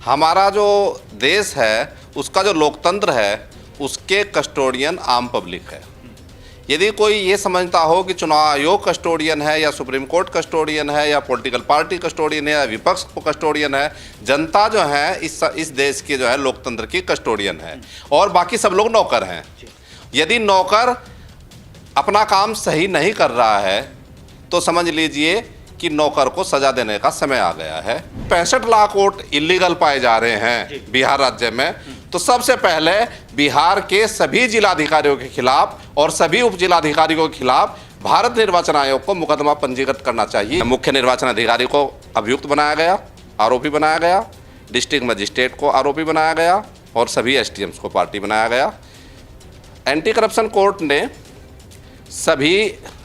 हमारा जो देश है उसका जो लोकतंत्र है उसके कस्टोडियन आम पब्लिक है। यदि कोई ये समझता हो कि चुनाव आयोग कस्टोडियन है या सुप्रीम कोर्ट कस्टोडियन है या पॉलिटिकल पार्टी कस्टोडियन है या विपक्ष कस्टोडियन है, जनता जो है इस देश के जो है लोकतंत्र की कस्टोडियन है और बाकी सब लोग नौकर हैं। यदि नौकर अपना काम सही नहीं कर रहा है तो समझ लीजिए कि नौकर को सजा देने का समय आ गया है। 65 लाख वोट इलीगल पाए जा रहे हैं बिहार राज्य में, तो सबसे पहले बिहार के सभी जिलाधिकारियों के खिलाफ और सभी उप जिलाधिकारियों के खिलाफ भारत निर्वाचन आयोग को मुकदमा पंजीकृत करना चाहिए। मुख्य निर्वाचन अधिकारी को अभियुक्त बनाया गया, आरोपी बनाया गया, डिस्ट्रिक्ट मजिस्ट्रेट को आरोपी बनाया गया और सभी एसडीएम्स को पार्टी बनाया गया। एंटी करप्शन कोर्ट ने सभी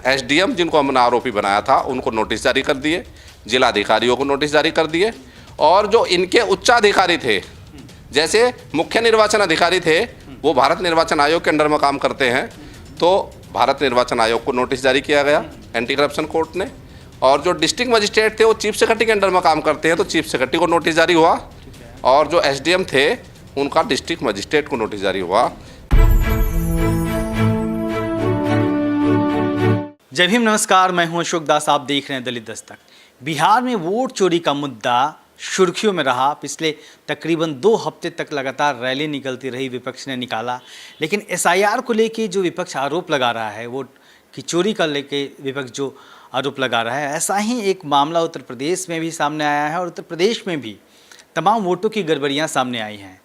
एसडीएम जिनको हमने आरोपी बनाया था उनको नोटिस जारी कर दिए, जिलाधिकारियों को नोटिस जारी कर दिए और जो इनके उच्चाधिकारी थे, जैसे मुख्य निर्वाचन अधिकारी थे वो भारत निर्वाचन आयोग के अंडर में काम करते हैं, तो भारत निर्वाचन आयोग को नोटिस जारी किया गया एंटी करप्शन कोर्ट ने। और जो डिस्ट्रिक्ट मजिस्ट्रेट थे वो चीफ सेक्रेटरी के अंडर में काम करते हैं, तो चीफ सेक्रेटरी को नोटिस जारी हुआ और जो एसडीएम थे उनका डिस्ट्रिक्ट मजिस्ट्रेट को नोटिस जारी हुआ। जय भीम, नमस्कार। मैं हूं अशोक दास, आप देख रहे हैं दलित दस्तक। बिहार में वोट चोरी का मुद्दा सुर्खियों में रहा। पिछले तकरीबन 2 हफ्ते तक लगातार रैली निकलती रही, विपक्ष ने निकाला, लेकिन एसआईआर को लेके जो विपक्ष आरोप लगा रहा है, वोट की चोरी का लेके विपक्ष जो आरोप लगा रहा है, ऐसा ही एक मामला उत्तर प्रदेश में भी सामने आया है और उत्तर प्रदेश में भी तमाम वोटों की गड़बड़ियाँ सामने आई हैं।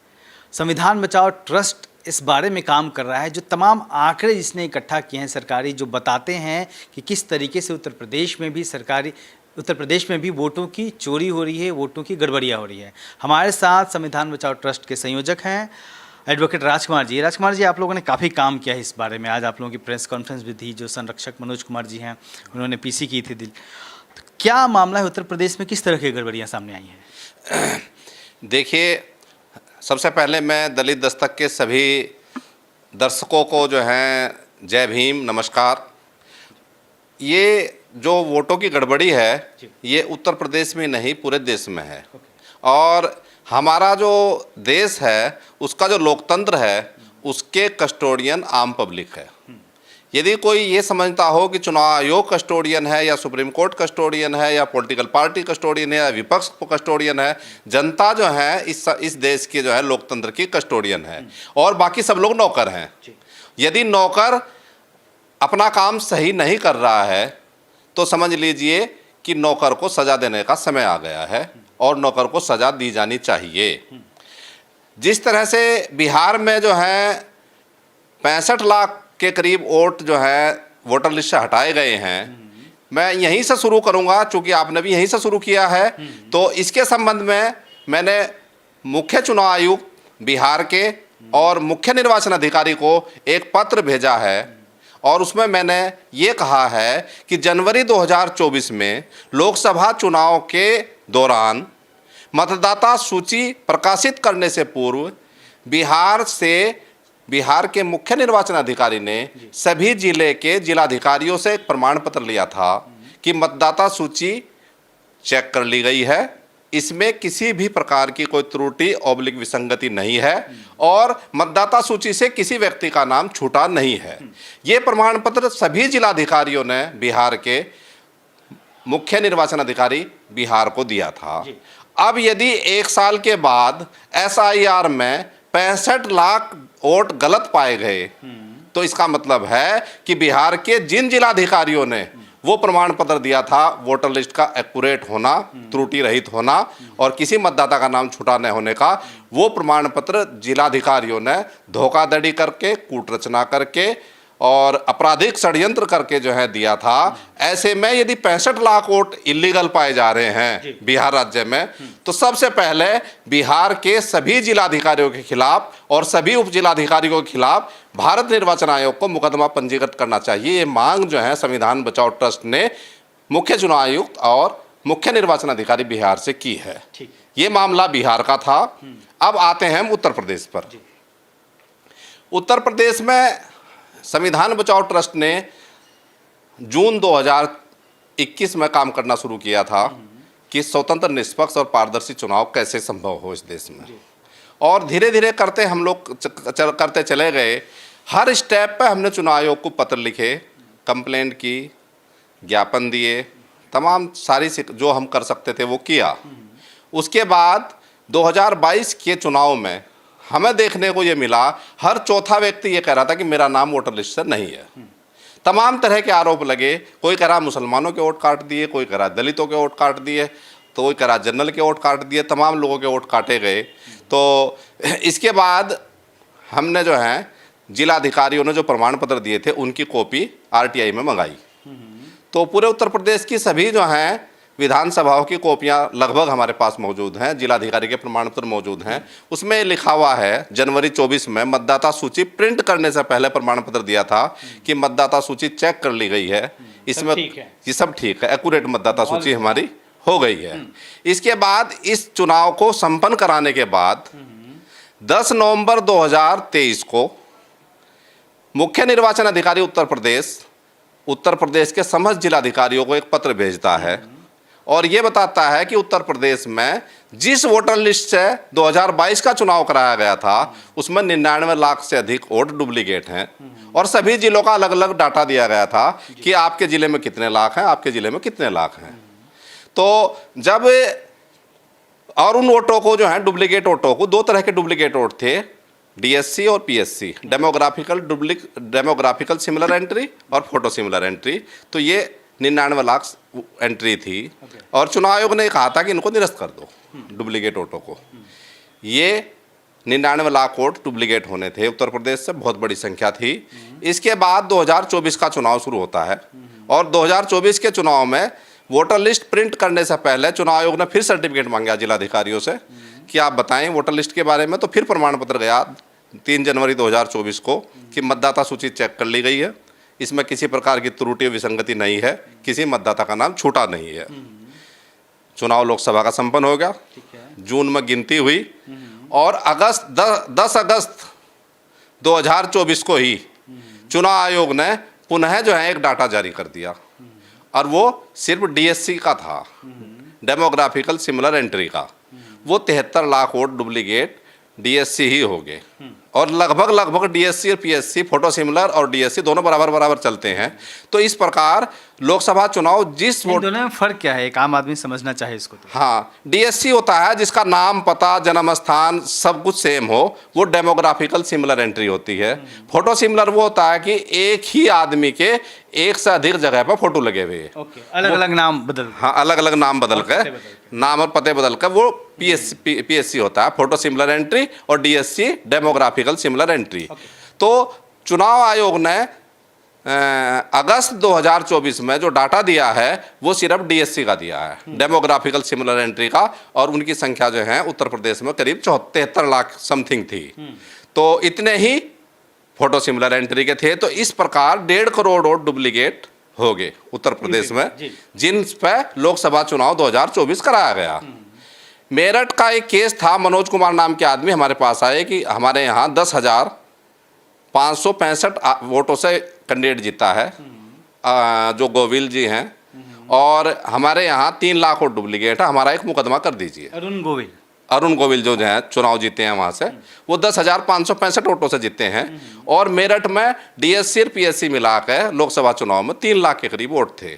संविधान बचाओ ट्रस्ट इस बारे में काम कर रहा है। जो तमाम आंकड़े जिसने इकट्ठा किए हैं सरकारी, जो बताते हैं कि किस तरीके से उत्तर प्रदेश में भी वोटों की चोरी हो रही है, वोटों की गड़बड़ियाँ हो रही है। हमारे साथ संविधान बचाओ ट्रस्ट के संयोजक हैं एडवोकेट राजकुमार जी। राजकुमार जी, आप लोगों ने काफ़ी काम किया है इस बारे में। आज आप लोगों की प्रेस कॉन्फ्रेंस भी थी, जो संरक्षक मनोज कुमार जी हैं उन्होंने पीसी की थी। तो क्या मामला है उत्तर प्रदेश में, किस तरह की गड़बड़ियाँ सामने आई हैं? देखिए, सबसे पहले मैं दलित दस्तक के सभी दर्शकों को जो हैं जय भीम, नमस्कार। ये जो वोटों की गड़बड़ी है ये उत्तर प्रदेश में नहीं पूरे देश में है और हमारा जो देश है उसका जो लोकतंत्र है उसके कस्टोडियन आम पब्लिक है। यदि कोई ये समझता हो कि चुनाव आयोग कस्टोडियन है या सुप्रीम कोर्ट कस्टोडियन है या पॉलिटिकल पार्टी कस्टोडियन है या विपक्ष कस्टोडियन है, जनता जो है इस देश के जो है लोकतंत्र की कस्टोडियन है और बाकी सब लोग नौकर हैं। यदि नौकर अपना काम सही नहीं कर रहा है तो समझ लीजिए कि नौकर को सजा देने का समय आ गया है और नौकर को सजा दी जानी चाहिए। जिस तरह से बिहार में जो है 65 लाख के करीब वोट जो है वोटर लिस्ट से हटाए गए हैं, मैं यहीं से शुरू करूंगा चूंकि आपने भी यहीं से शुरू किया है। तो इसके संबंध में मैंने मुख्य चुनाव आयुक्त बिहार के और मुख्य निर्वाचन अधिकारी को एक पत्र भेजा है और उसमें मैंने ये कहा है कि जनवरी 2024 में लोकसभा चुनाव के दौरान मतदाता सूची प्रकाशित करने से पूर्व बिहार के मुख्य निर्वाचन अधिकारी ने सभी जिले के जिलाधिकारियों से एक प्रमाण पत्र लिया था कि मतदाता सूची चेक कर ली गई है, इसमें किसी भी प्रकार की कोई त्रुटि ऑब्लिक विसंगति नहीं है और मतदाता सूची से किसी व्यक्ति का नाम छूटा नहीं है। ये प्रमाण पत्र सभी जिलाधिकारियों ने बिहार के मुख्य निर्वाचन अधिकारी बिहार को दिया था। अब यदि 1 साल के बाद एसआईआर में 65 लाख वोट गलत पाए गए तो इसका मतलब है कि बिहार के जिन जिलाधिकारियों ने वो प्रमाण पत्र दिया था वोटर लिस्ट का एक्यूरेट होना, त्रुटि रहित होना और किसी मतदाता का नाम छूटा न होने का, वो प्रमाण पत्र जिलाधिकारियों ने धोखाधड़ी करके, कूटरचना करके और आपराधिक षड्यंत्र करके जो है दिया था। ऐसे में यदि 65 लाख वोट इलीगल पाए जा रहे हैं बिहार राज्य में, तो सबसे पहले बिहार के सभी जिलाधिकारियों के खिलाफ और सभी उप जिलाधिकारियों के खिलाफ भारत निर्वाचन आयोग को मुकदमा पंजीकृत करना चाहिए। ये मांग जो है संविधान बचाओ ट्रस्ट ने मुख्य चुनाव आयुक्त और मुख्य निर्वाचन अधिकारी बिहार से की है। ये मामला बिहार का था। अब आते हैं हम उत्तर प्रदेश पर। उत्तर प्रदेश में संविधान बचाओ ट्रस्ट ने जून 2021 में काम करना शुरू किया था कि स्वतंत्र, निष्पक्ष और पारदर्शी चुनाव कैसे संभव हो इस देश में। और धीरे धीरे करते हम लोग करते चले गए। हर स्टेप पे हमने चुनाव आयोग को पत्र लिखे, कंप्लेंट की, ज्ञापन दिए, तमाम सारी जो हम कर सकते थे वो किया। उसके बाद 2022 के चुनाव में हमें देखने को ये मिला, हर चौथा व्यक्ति ये कह रहा था कि मेरा नाम वोटर लिस्ट से नहीं है। तमाम तरह के आरोप लगे। कोई कह रहा मुसलमानों के वोट काट दिए, कोई कह रहा दलितों के वोट काट दिए, तो कोई कह रहा जनरल के वोट काट दिए। तमाम लोगों के वोट काटे गए। तो इसके बाद हमने जो है जिलाधिकारियों ने जो प्रमाण पत्र दिए थे उनकी कॉपी आरटीआई में मंगाई। तो पूरे उत्तर प्रदेश की सभी जो हैं विधानसभाओं की कॉपियां लगभग हमारे पास मौजूद हैं, जिलाधिकारी के प्रमाण पत्र मौजूद हैं। उसमें लिखा हुआ है जनवरी 24 में मतदाता सूची प्रिंट करने से पहले प्रमाण पत्र दिया था कि मतदाता सूची चेक कर ली गई है, इसमें ये सब ठीक है, एक्यूरेट मतदाता सूची हमारी हो गई है। इसके बाद इस चुनाव को संपन्न कराने के बाद 10 नवंबर 2023 को मुख्य निर्वाचन अधिकारी उत्तर प्रदेश के समस्त जिलाधिकारियों को एक पत्र भेजता है और ये बताता है कि उत्तर प्रदेश में जिस वोटर लिस्ट से 2022 का चुनाव कराया गया था उसमें 99 लाख से अधिक वोट डुप्लीकेट हैं और सभी जिलों का अलग अलग डाटा दिया गया था कि आपके ज़िले में कितने लाख हैं, आपके ज़िले में कितने लाख हैं। तो जब और उन वोटों को जो है डुप्लीकेट वोटों को, दो तरह के डुप्लीकेट वोट थे, डीएससी और पीएससी, डेमोग्राफिकल सिमिलर एंट्री और फोटो सिमिलर एंट्री। तो ये 99 लाख एंट्री थी और चुनाव आयोग ने कहा था कि इनको निरस्त कर दो डुप्लीकेट वोटों को। ये 99 लाख वोट डुप्लीकेट होने थे उत्तर प्रदेश से, बहुत बड़ी संख्या थी। इसके बाद 2024 का चुनाव शुरू होता है और 2024 के चुनाव में वोटर लिस्ट प्रिंट करने से पहले चुनाव आयोग ने फिर सर्टिफिकेट मांगा जिलाधिकारियों से कि आप बताएं वोटर लिस्ट के बारे में। तो फिर प्रमाण पत्र गया 3 जनवरी 2024 को कि मतदाता सूची चेक कर ली गई है, इसमें किसी प्रकार की त्रुटि विसंगति नहीं है, किसी मतदाता का नाम छूटा नहीं है। चुनाव लोकसभा का संपन्न हो गया, जून में गिनती हुई और 10 अगस्त 2024 को ही चुनाव आयोग ने पुनः जो है एक डाटा जारी कर दिया और वो सिर्फ डीएससी का था, डेमोग्राफिकल सिमिलर एंट्री का। वो 73 लाख वोट डुप्लीकेट डीएससी ही हो गए और लगभग डीएससी और पीएससी, फोटो सिमिलर और डीएससी दोनों बराबर चलते हैं। तो इस प्रकार लोकसभा चुनाव जिस वोट, दोनों में फर्क क्या है, एक आम आदमी समझना चाहे इसको तो। हाँ, डीएससी होता है जिसका नाम, पता, जन्म स्थान सब कुछ सेम हो, वो डेमोग्राफिकल सिमिलर एंट्री होती है। फोटो सिमिलर वो होता है कि एक ही आदमी के एक से अधिक जगह पर फोटो लगे हुए हैं, अलग अलग नाम बदल, हाँ अलग अलग नाम बदल कर, नाम और पते बदल कर, वो पीएससी होता है, फोटो सिमिलर एंट्री, और डीएससी डेमोग्राफिकल सिमिलर एंट्री। तो चुनाव आयोग ने अगस्त 2024 में जो डाटा दिया है वो सिर्फ डीएससी का दिया है, डेमोग्राफिकल सिमिलर एंट्री का, और उनकी संख्या जो है उत्तर प्रदेश में करीब 73 लाख समथिंग थी। तो इतने ही फोटो सिमिलर एंट्री के थे। तो इस प्रकार 1.5 करोड़ वोट डुप्लीकेट हो गए उत्तर प्रदेश में, जिन पर लोकसभा चुनाव 2024 कराया गया। मेरठ का एक केस था, मनोज कुमार नाम के आदमी हमारे पास आए कि हमारे यहाँ 10,565 वोटों से कैंडिडेट जीता है, जो गोविल जी हैं, और हमारे यहाँ 3 लाख वोट डुप्लीकेट है, हमारा एक मुकदमा कर दीजिए। अरुण गोविल जो हैं चुनाव जीते हैं वहाँ से, वो 10,565 वोटों से जीते हैं और मेरठ में डीएससी और पीएससी मिला कर लोकसभा चुनाव में 3 लाख के करीब वोट थे।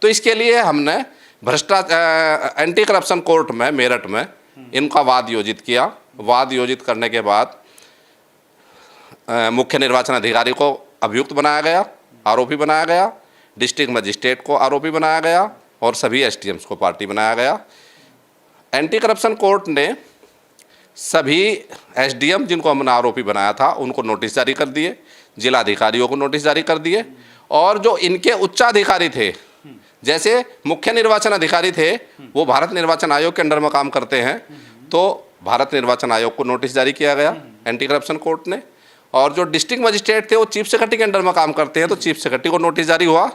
तो इसके लिए हमने एंटी करप्शन कोर्ट में मेरठ में इनका वाद योजित किया। वाद योजित करने के बाद मुख्य निर्वाचन अधिकारी को अभियुक्त बनाया गया, आरोपी बनाया गया, डिस्ट्रिक्ट मजिस्ट्रेट को आरोपी बनाया गया और सभी एसडीएम्स को पार्टी बनाया गया। एंटी करप्शन कोर्ट ने सभी एसडीएम जिनको हमने आरोपी बनाया था उनको नोटिस जारी कर दिए, जिलाधिकारियों को नोटिस जारी कर दिए, और जो इनके उच्चाधिकारी थे, जैसे मुख्य निर्वाचन अधिकारी थे वो भारत निर्वाचन आयोग के अंडर में काम करते हैं, तो भारत निर्वाचन आयोग को नोटिस जारी किया गया एंटी करप्शन कोर्ट ने, और जो डिस्ट्रिक्ट मजिस्ट्रेट थे वो चीफ सेक्रेटरी के अंडर में काम करते हैं तो चीफ सेक्रेटरी को नोटिस जारी हुआ,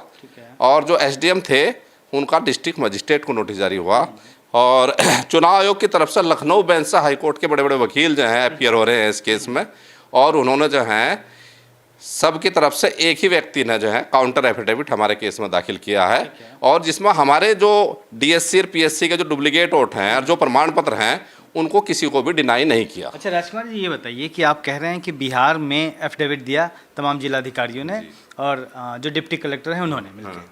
और जो एसडीएम थे उनका डिस्ट्रिक्ट मजिस्ट्रेट को नोटिस जारी हुआ। और चुनाव आयोग की तरफ से लखनऊ बेंच से हाईकोर्ट के बड़े बड़े वकील जो हैं अपीयर हो रहे हैं इस केस में, और उन्होंने जो हैं सबकी तरफ से एक ही व्यक्ति ने जो है काउंटर एफिडेविट हमारे केस में दाखिल किया है और जिसमें हमारे जो डीएससी और पीएससी के जो डुप्लीकेट वोट हैं और जो प्रमाण पत्र हैं उनको किसी को भी डिनाई नहीं किया। अच्छा राजकुमार जी, ये बताइए कि आप कह रहे हैं कि बिहार में एफिडेविट दिया तमाम जिलाधिकारियों ने और जो डिप्टी कलेक्टर हैं उन्होंने मिलकर,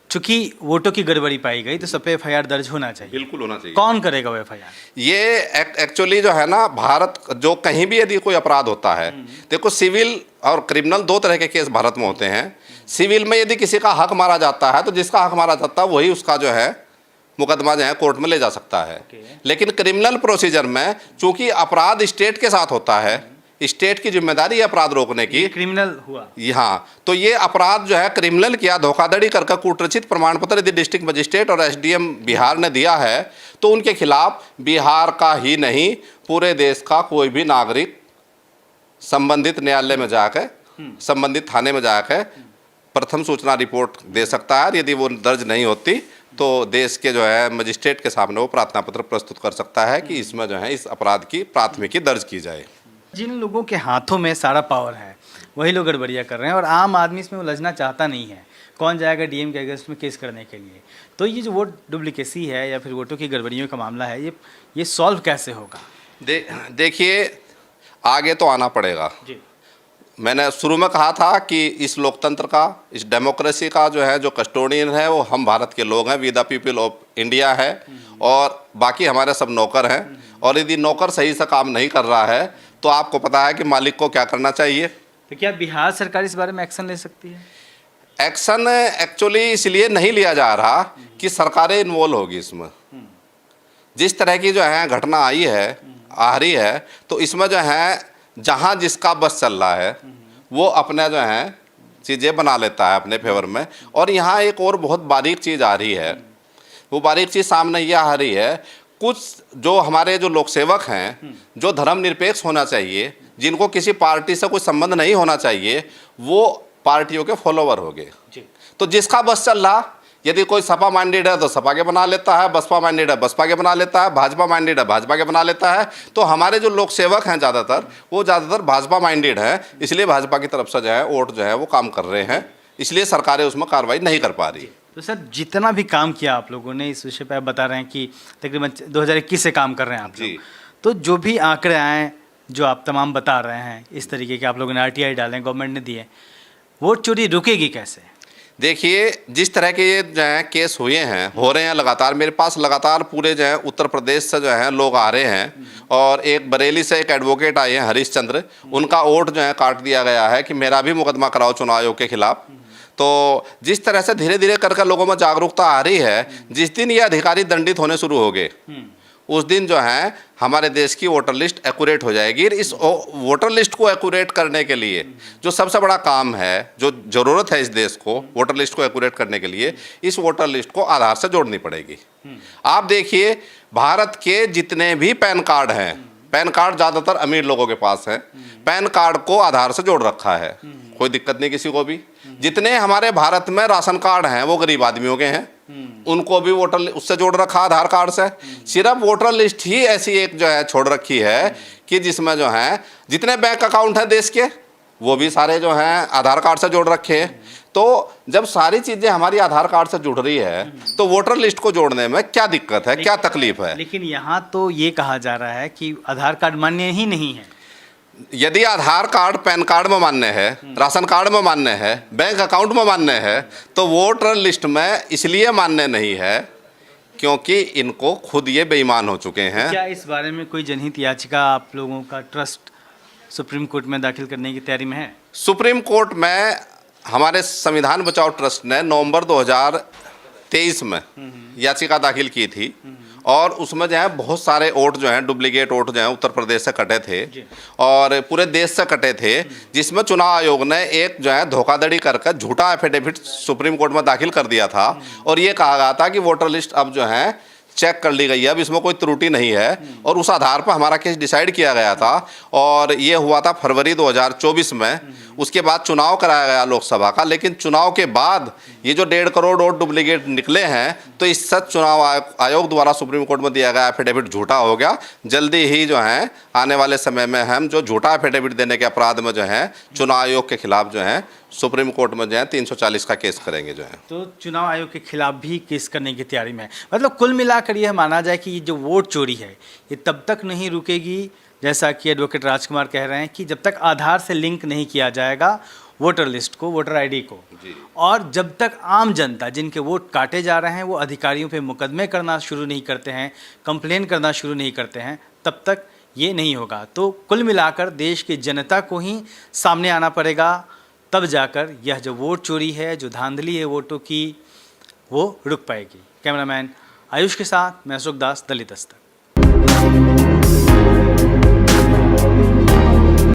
चूंकि वोटों की गड़बड़ी पाई गई तो सब पे एफआईआर दर्ज होना चाहिए। बिल्कुल होना चाहिए। कौन करेगा वो एफआईआर? ये एक्चुअली जो है ना, भारत जो कहीं भी यदि कोई अपराध होता है, देखो सिविल और क्रिमिनल दो तरह के केस भारत में होते हैं। सिविल में यदि किसी का हक मारा जाता है तो जिसका हक मारा जाता है वही उसका जो है मुकदमा जो है कोर्ट में ले जा सकता है। लेकिन क्रिमिनल प्रोसीजर में चूंकि अपराध स्टेट के साथ होता है, स्टेट की जिम्मेदारी है अपराध रोकने की। क्रिमिनल हुआ हाँ, तो ये अपराध जो है क्रिमिनल किया, धोखाधड़ी करके कूटरचित प्रमाण पत्र यदि डिस्ट्रिक्ट मजिस्ट्रेट और एसडीएम बिहार ने दिया है तो उनके खिलाफ बिहार का ही नहीं पूरे देश का कोई भी नागरिक संबंधित न्यायालय में जाकर, संबंधित थाने में जाकर प्रथम सूचना रिपोर्ट दे सकता है। यदि वो दर्ज नहीं होती तो देश के जो है मजिस्ट्रेट के सामने वो प्रार्थना पत्र प्रस्तुत कर सकता है कि इसमें जो है इस अपराध की प्राथमिकी दर्ज की जाए। जिन लोगों के हाथों में सारा पावर है वही लोग गड़बड़ियाँ कर रहे हैं और आम आदमी इसमें उलझना चाहता नहीं है। कौन जाएगा डीएम के अगेंस्ट में केस करने के लिए? तो ये जो वोट डुप्लीकेसी है या फिर वोटों की गड़बड़ियों का मामला है, ये सॉल्व कैसे होगा? देखिए, आगे तो आना पड़ेगा जी। मैंने शुरू में कहा था कि इस लोकतंत्र का, इस डेमोक्रेसी का जो है जो कस्टोडियन है वो हम भारत के लोग हैं, we the people of India है और बाकी हमारे सब नौकर हैं। और यदि नौकर सही से काम नहीं कर रहा है तो आपको पता है कि मालिक को क्या करना चाहिए। तो क्या बिहार सरकार इस बारे में एक्शन ले सकती है? एक्शन एक्चुअली इसलिए नहीं लिया जा रहा कि सरकारें इन्वॉल्व होगी इसमें। जिस तरह की जो है घटना आई है, आ रही है, तो इसमें जो है जहाँ जिसका बस चल रहा है वो अपने जो है चीज़ें बना लेता है अपने फेवर में। और यहाँ एक और बहुत बारीक चीज़ आ रही है, वो बारीक चीज़ सामने ये आ रही है, कुछ जो हमारे जो लोक सेवक हैं जो धर्मनिरपेक्ष होना चाहिए, जिनको किसी पार्टी से कोई संबंध नहीं होना चाहिए, वो पार्टियों के फॉलोवर हो गए। तो जिसका बस चल रहा, यदि कोई सपा माइंडेड है तो सपा के बना लेता है, बसपा माइंडेड है बसपा के बना लेता है, भाजपा माइंडेड है भाजपा के बना लेता है। तो हमारे जो लोक सेवक हैं ज़्यादातर वो ज़्यादातर भाजपा माइंडेड हैं, इसलिए भाजपा की तरफ से जो है वोट जो है वो काम कर रहे हैं, इसलिए सरकारें उसमें कार्रवाई नहीं कर पा रही। तो सर, जितना भी काम किया आप लोगों ने इस विषय पर, आप बता रहे हैं कि तकरीबन 2021 से काम कर रहे हैं आप लोग, तो जो भी आंकड़े आए जो आप तमाम बता रहे हैं, इस तरीके के आप लोगों ने आरटीआई डाले, गवर्नमेंट ने दिए, वोट चोरी रुकेगी कैसे? देखिए, जिस तरह के ये जो है केस हुए हैं, हो रहे हैं लगातार, मेरे पास लगातार पूरे जो है उत्तर प्रदेश से जो है लोग आ रहे हैं और एक बरेली से एक एडवोकेट आए हैं हरीश चंद्र, उनका वोट जो है काट दिया गया है कि मेरा भी मुकदमा कराओ चुनाव आयोग के खिलाफ। तो जिस तरह से धीरे धीरे करके लोगों में जागरूकता आ रही है, जिस दिन ये अधिकारी दंडित होने शुरू हो गए उस दिन जो है हमारे देश की वोटर लिस्ट एक्यूरेट हो जाएगी। इस वोटर लिस्ट को एक्यूरेट करने के लिए जो सबसे बड़ा काम है, जो ज़रूरत है इस देश को वोटर लिस्ट को एक्यूरेट करने के लिए, इस वोटर लिस्ट को आधार से जोड़नी पड़ेगी। आप देखिए, भारत के जितने भी पैन कार्ड हैं, पैन कार्ड ज़्यादातर अमीर लोगों के पास है, पैन कार्ड को आधार से जोड़ रखा है, कोई दिक्कत नहीं किसी को भी। जितने हमारे भारत में राशन कार्ड हैं वो गरीब आदमियों के हैं, उनको भी वोटर उससे जोड़ रखा आधार कार्ड से। सिर्फ वोटर लिस्ट ही ऐसी एक जो है छोड़ रखी है कि जिसमें जो है जितने बैंक अकाउंट हैं देश के वो भी सारे जो हैं आधार कार्ड से जोड़ रखे हैं। तो जब सारी चीज़ें हमारी आधार कार्ड से जुड़ रही है तो वोटर लिस्ट को जोड़ने में क्या दिक्कत है, क्या तकलीफ है? लेकिन यहाँ तो ये कहा जा रहा है कि आधार कार्ड मान्य ही नहीं है। यदि आधार कार्ड पैन कार्ड में मान्य है, राशन कार्ड में मान्य है, बैंक अकाउंट में मान्य है, तो वोटर लिस्ट में इसलिए मान्य नहीं है क्योंकि इनको खुद ये बेईमान हो चुके हैं। क्या इस बारे में कोई जनहित याचिका आप लोगों का ट्रस्ट सुप्रीम कोर्ट में दाखिल करने की तैयारी में है? सुप्रीम कोर्ट में हमारे संविधान बचाओ ट्रस्ट ने नवंबर 2023 में याचिका दाखिल की थी और उसमें जो है बहुत सारे वोट जो हैं डुप्लीकेट वोट जो हैं उत्तर प्रदेश से कटे थे और पूरे देश से कटे थे, जिसमें चुनाव आयोग ने एक जो है धोखाधड़ी करके झूठा एफिडेविट सुप्रीम कोर्ट में दाखिल कर दिया था और ये कहा गया था कि वोटर लिस्ट अब जो है चेक कर ली गई है, अब इसमें कोई त्रुटि नहीं है और उस आधार पर हमारा केस डिसाइड किया गया था और ये हुआ था फरवरी 2024 में। उसके बाद चुनाव कराया गया लोकसभा का, लेकिन चुनाव के बाद ये जो 1.5 करोड़ वोट डुप्लीकेट निकले हैं, तो इस सच चुनाव आयोग द्वारा सुप्रीम कोर्ट में दिया गया एफिडेविट झूठा हो गया। जल्दी ही जो है आने वाले समय में हम जो झूठा एफिडेविट देने के अपराध में जो है चुनाव आयोग के खिलाफ जो है सुप्रीम कोर्ट में जो है 340 का केस करेंगे जो है। तो चुनाव आयोग के खिलाफ भी केस करने की तैयारी में है। मतलब कुल मिलाकर यह माना जाए कि ये जो वोट चोरी है ये तब तक नहीं रुकेगी, जैसा कि एडवोकेट राजकुमार कह रहे हैं, कि जब तक आधार से लिंक नहीं किया जाएगा वोटर लिस्ट को, वोटर आईडी को, और जब तक आम जनता जिनके वोट काटे जा रहे हैं वो अधिकारियों पे मुकदमे करना शुरू नहीं करते हैं, कंप्लेन करना शुरू नहीं करते हैं, तब तक ये नहीं होगा। तो कुल मिलाकर देश की जनता को ही सामने आना पड़ेगा, तब जाकर यह जो वोट चोरी है, जो धांधली है वोटों की, वो रुक पाएगी। कैमरामैन आयुष के साथ मैं अशोक दास, दलित दस्तक।